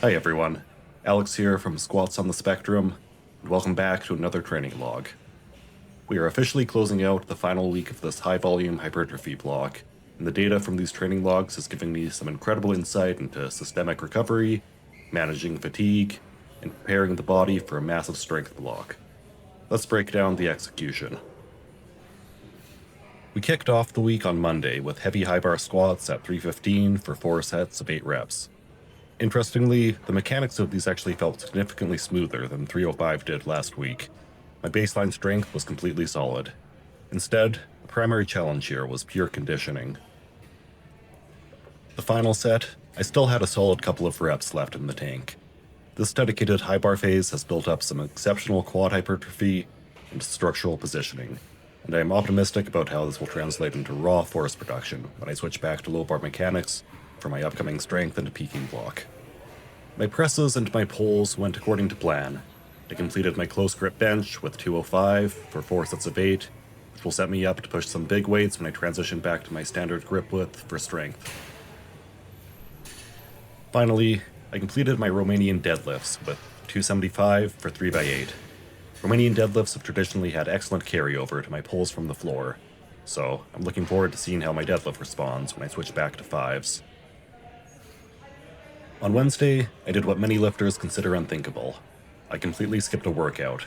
Hi everyone, Alex here from Squats on the Spectrum, and welcome back to another training log. We are officially closing out the final week of this high-volume hypertrophy block, and the data from these training logs is giving me some incredible insight into systemic recovery, managing fatigue, and preparing the body for a massive strength block. Let's break down the execution. We kicked off the week on Monday with heavy high bar squats at 315 for 4 sets of 8 reps. Interestingly, the mechanics of these actually felt significantly smoother than 305 did last week. My baseline strength was completely solid. Instead, the primary challenge here was pure conditioning. The final set, I still had a solid couple of reps left in the tank. This dedicated high bar phase has built up some exceptional quad hypertrophy and structural positioning, and I am optimistic about how this will translate into raw force production when I switch back to low bar mechanics for my upcoming strength and peaking block. My presses and my pulls went according to plan. I completed my close grip bench with 205 for 4 sets of 8, which will set me up to push some big weights when I transition back to my standard grip width for strength. Finally, I completed my Romanian deadlifts with 275 for 3x8. Romanian deadlifts have traditionally had excellent carryover to my pulls from the floor, so I'm looking forward to seeing how my deadlift responds when I switch back to 5s. On Wednesday, I did what many lifters consider unthinkable. I completely skipped a workout.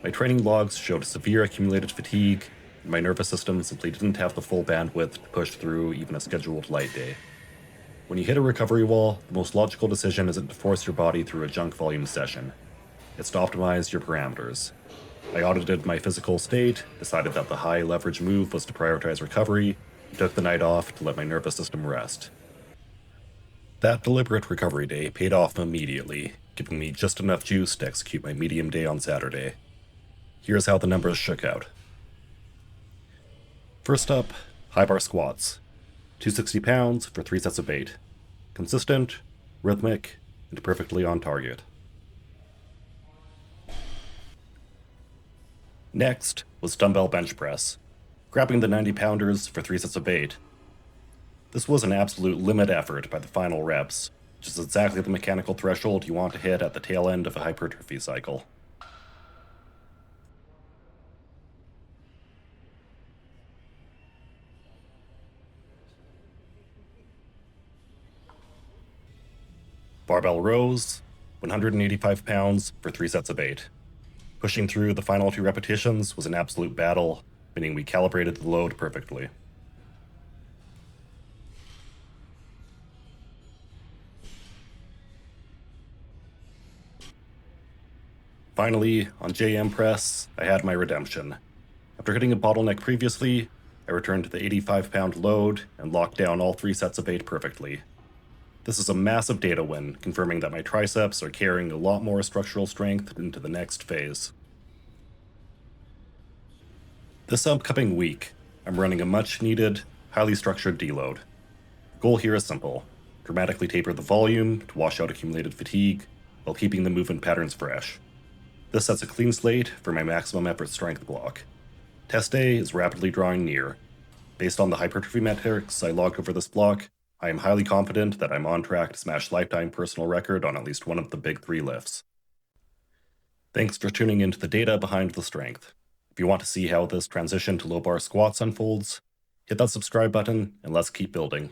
My training logs showed severe accumulated fatigue, and my nervous system simply didn't have the full bandwidth to push through even a scheduled light day. When you hit a recovery wall, the most logical decision isn't to force your body through a junk volume session. It's to optimize your parameters. I audited my physical state, decided that the high leverage move was to prioritize recovery, and took the night off to let my nervous system rest. That deliberate recovery day paid off immediately, giving me just enough juice to execute my medium day on Saturday. Here's how the numbers shook out. First up, high bar squats. 260 pounds for 3 sets of 8. Consistent, rhythmic, and perfectly on target. Next was dumbbell bench press, grabbing the 90-pounders for 3 sets of 8. This was an absolute limit effort by the final reps, which is exactly the mechanical threshold you want to hit at the tail end of a hypertrophy cycle. Barbell rows, 185 pounds for 3 sets of 8. Pushing through the final 2 repetitions was an absolute battle, meaning we calibrated the load perfectly. Finally, on JM press, I had my redemption. After hitting a bottleneck previously, I returned to the 85-pound load and locked down all 3 sets of 8 perfectly. This is a massive data win, confirming that my triceps are carrying a lot more structural strength into the next phase. This upcoming week, I'm running a much-needed, highly structured deload. The goal here is simple: dramatically taper the volume to wash out accumulated fatigue, while keeping the movement patterns fresh. This sets a clean slate for my maximum effort strength block. Test day is rapidly drawing near. Based on the hypertrophy metrics I logged over this block, I am highly confident that I'm on track to smash lifetime personal record on at least one of the big 3 lifts. Thanks for tuning into the data behind the strength. If you want to see how this transition to low bar squats unfolds, hit that subscribe button and let's keep building.